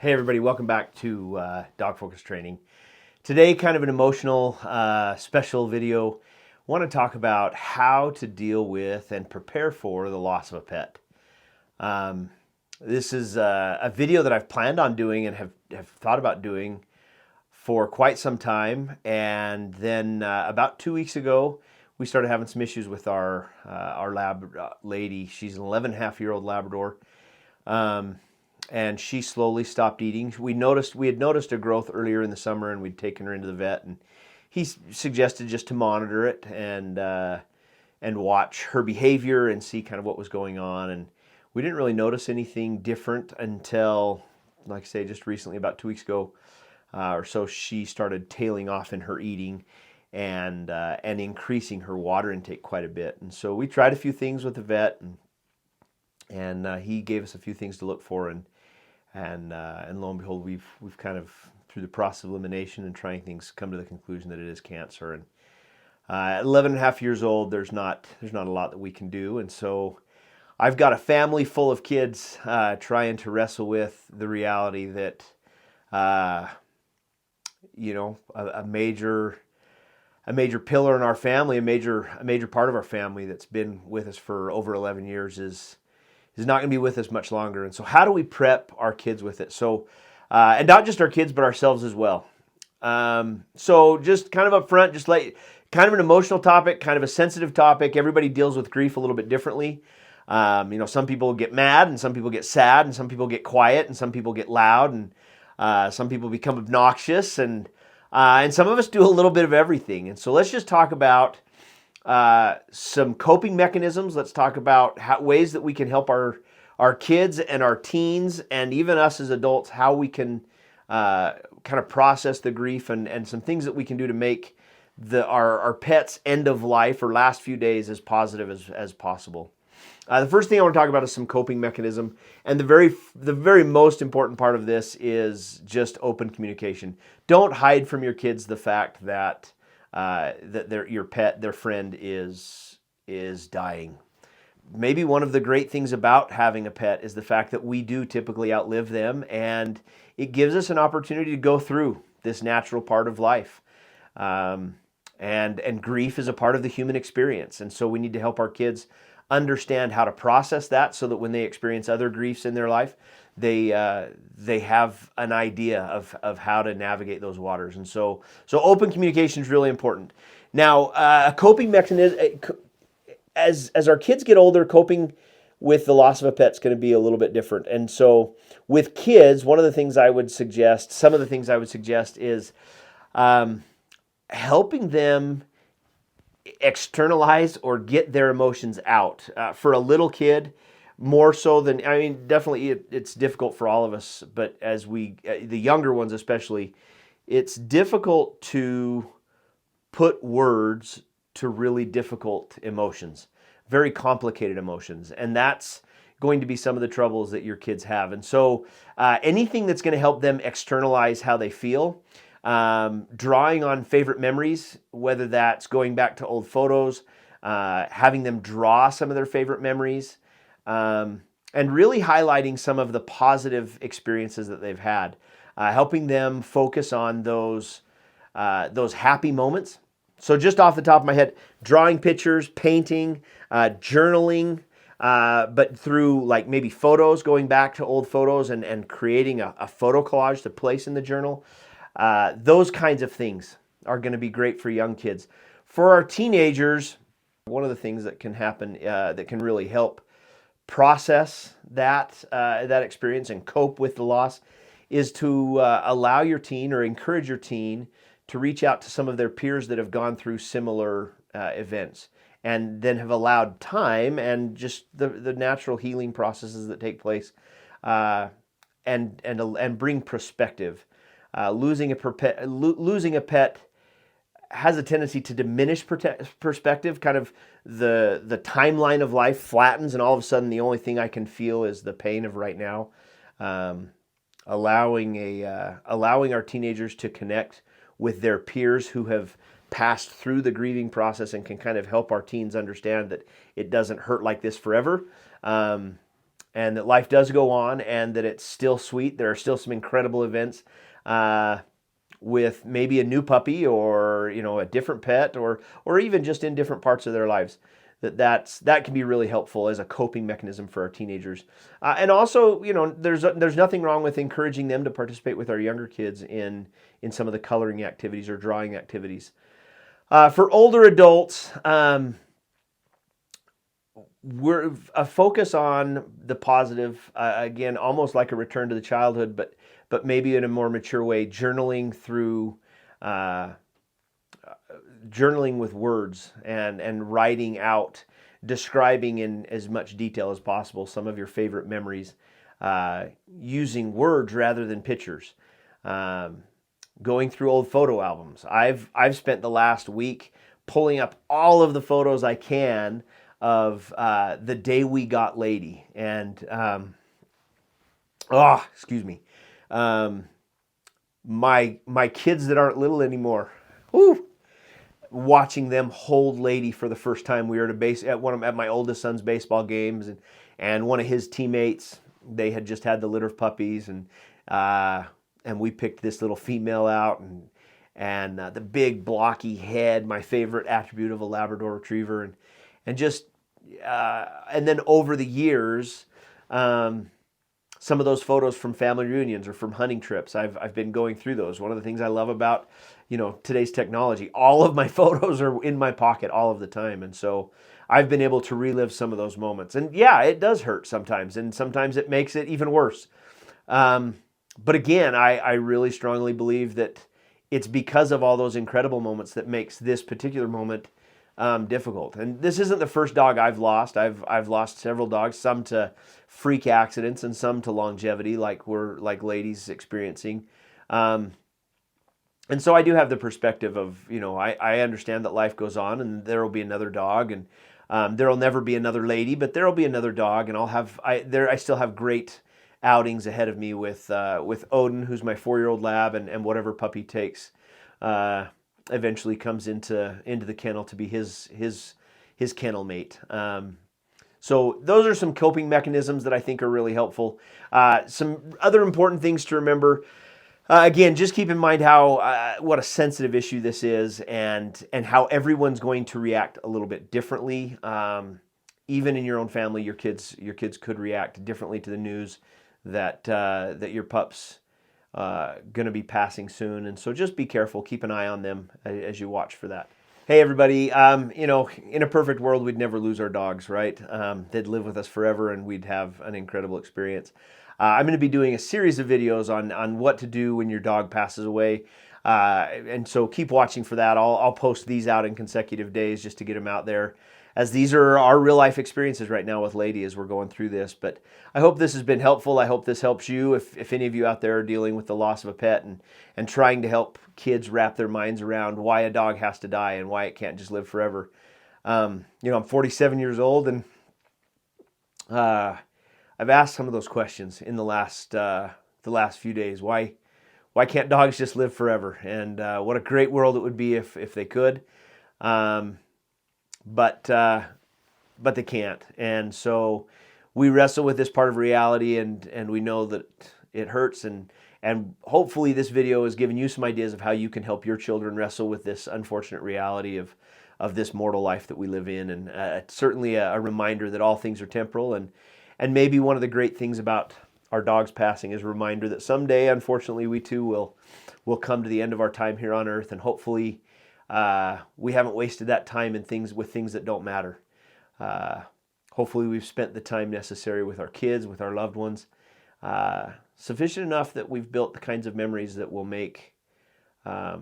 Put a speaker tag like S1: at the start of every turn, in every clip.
S1: Hey everybody, welcome back to Dog Focus Training. Today, kind of an emotional, special video. I want to talk about how to deal with and prepare for the loss of a pet. This is a video that I've planned on doing and have thought about doing for quite some time. And then about 2 weeks ago, we started having some issues with our lab lady. She's an 11.5-year-old Labrador. And she slowly stopped eating. We had noticed a growth earlier in the summer, and we'd taken her into the vet, and he suggested just to monitor it and watch her behavior and see kind of what was going on. And we didn't really notice anything different until, like I say, just recently, about 2 weeks ago or so, she started tailing off in her eating and increasing her water intake quite a bit. And so we tried a few things with the vet, and he gave us a few things to look for, and lo and behold, we've kind of, through the process of elimination and trying things, come to the conclusion that it is cancer. And at 11 and a half years old, there's not a lot that we can do. And so I've got a family full of kids trying to wrestle with the reality that a major pillar in our family, a major part of our family that's been with us for over 11 years is not going to be with us much longer. And so how do we prep our kids with it? So, and not just our kids, but ourselves as well. So just kind of up front, just like kind of an emotional topic, kind of a sensitive topic. Everybody deals with grief a little bit differently. Some people get mad, and some people get sad, and some people get quiet, and some people get loud, and some people become obnoxious, and some of us do a little bit of everything. And so let's just talk about some coping mechanisms. Let's talk about ways that we can help our kids and our teens and even us as adults, how we can kind of process the grief and some things that we can do to make our pets' end of life or last few days as positive as possible. The first thing I want to talk about is some coping mechanism, and the very most important part of this is just open communication. Don't hide from your kids the fact that your pet, their friend, is dying. Maybe one of the great things about having a pet is the fact that we do typically outlive them, and it gives us an opportunity to go through this natural part of life. And grief is a part of the human experience, and so we need to help our kids understand how to process that, so that when they experience other griefs in their life, they have an idea of how to navigate those waters. And so open communication is really important. Now, a coping mechanism, as our kids get older, coping with the loss of a pet is going to be a little bit different. And so with kids, some of the things I would suggest is helping them externalize or get their emotions out. For a little kid, more so than, definitely it's difficult for all of us, but as the younger ones especially, it's difficult to put words to really difficult emotions, very complicated emotions, and that's going to be some of the troubles that your kids have. And so anything that's going to help them externalize how they feel, drawing on favorite memories, whether that's going back to old photos, having them draw some of their favorite memories, and really highlighting some of the positive experiences that they've had, helping them focus on those happy moments. So just off the top of my head, drawing pictures, painting, journaling, but through like maybe photos, going back to old photos and creating a photo collage to place in the journal. Those kinds of things are going to be great for young kids. For our teenagers, one of the things that can happen that can really help process that experience and cope with the loss is to allow your teen or encourage your teen to reach out to some of their peers that have gone through similar events, and then have allowed time and just the natural healing processes that take place, and bring perspective. Losing a pet has a tendency to diminish perspective. Kind of the timeline of life flattens, and all of a sudden the only thing I can feel is the pain of right now. Allowing our teenagers to connect with their peers who have passed through the grieving process and can kind of help our teens understand that it doesn't hurt like this forever. and that life does go on, and that it's still sweet. There are still some incredible events with maybe a new puppy, or a different pet, or even just in different parts of their lives. That can be really helpful as a coping mechanism for our teenagers. And also, there's nothing wrong with encouraging them to participate with our younger kids in some of the coloring activities or drawing activities. For older adults, we're a focus on the positive, again, almost like a return to the childhood, but maybe in a more mature way, journaling with words, and writing out, describing in as much detail as possible some of your favorite memories, using words rather than pictures. Going through old photo albums. I've spent the last week pulling up all of the photos I can of the day we got Lady, and excuse me, my kids that aren't little anymore. Whew, watching them hold Lady for the first time. We were at my oldest son's baseball games, and one of his teammates, they had just had the litter of puppies, and we picked this little female out, and the big blocky head, my favorite attribute of a Labrador Retriever, and then over the years, some of those photos from family reunions or from hunting trips, I've been going through those. One of the things I love about today's technology, all of my photos are in my pocket all of the time, and so I've been able to relive some of those moments. And yeah, it does hurt sometimes, and sometimes it makes it even worse. But again, I really strongly believe that it's because of all those incredible moments that makes this particular moment difficult. And this isn't the first dog I've lost. I've lost several dogs, some to freak accidents and some to longevity, like Lady's experiencing. And so I do have the perspective of, I understand that life goes on, and there will be another dog, and there will never be another Lady, but there will be another dog, and I still have great outings ahead of me with Odin, who's my 4-year-old lab, and whatever puppy takes eventually comes into the kennel to be his kennel mate. So those are some coping mechanisms that I think are really helpful. Some other important things to remember. Again, just keep in mind what a sensitive issue this is, and how everyone's going to react a little bit differently. Even in your own family, your kids could react differently to the news that your pup's going to be passing soon, and so just be careful. Keep an eye on them as you watch for that. Hey everybody, in a perfect world, we'd never lose our dogs, right? They'd live with us forever, and we'd have an incredible experience. I'm going to be doing a series of videos on what to do when your dog passes away, and so keep watching for that. I'll post these out in consecutive days just to get them out there, as these are our real life experiences right now with Lady as we're going through this. But I hope this has been helpful. I hope this helps you if any of you out there are dealing with the loss of a pet, and trying to help kids wrap their minds around why a dog has to die and why it can't just live forever. I'm 47 years old, and I've asked some of those questions in the last few days. Why can't dogs just live forever? And what a great world it would be if they could. But they can't. And so we wrestle with this part of reality, and we know that it hurts, and hopefully this video has given you some ideas of how you can help your children wrestle with this unfortunate reality of this mortal life that we live in, and certainly a reminder that all things are temporal, and maybe one of the great things about our dogs passing is a reminder that someday, unfortunately, we too will come to the end of our time here on earth, and hopefully we haven't wasted that time in things that don't matter. Hopefully we've spent the time necessary with our kids, with our loved ones, sufficient enough that we've built the kinds of memories that will make a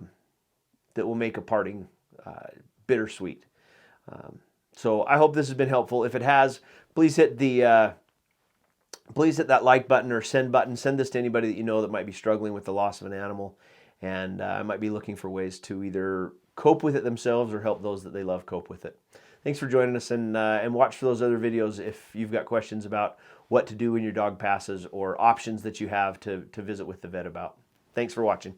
S1: parting bittersweet. So I hope this has been helpful. If it has, please hit that like button or send button. Send this to anybody that you know that might be struggling with the loss of an animal, and might be looking for ways to either cope with it themselves or help those that they love cope with it. Thanks for joining us, and watch for those other videos if you've got questions about what to do when your dog passes, or options that you have to visit with the vet about. Thanks for watching.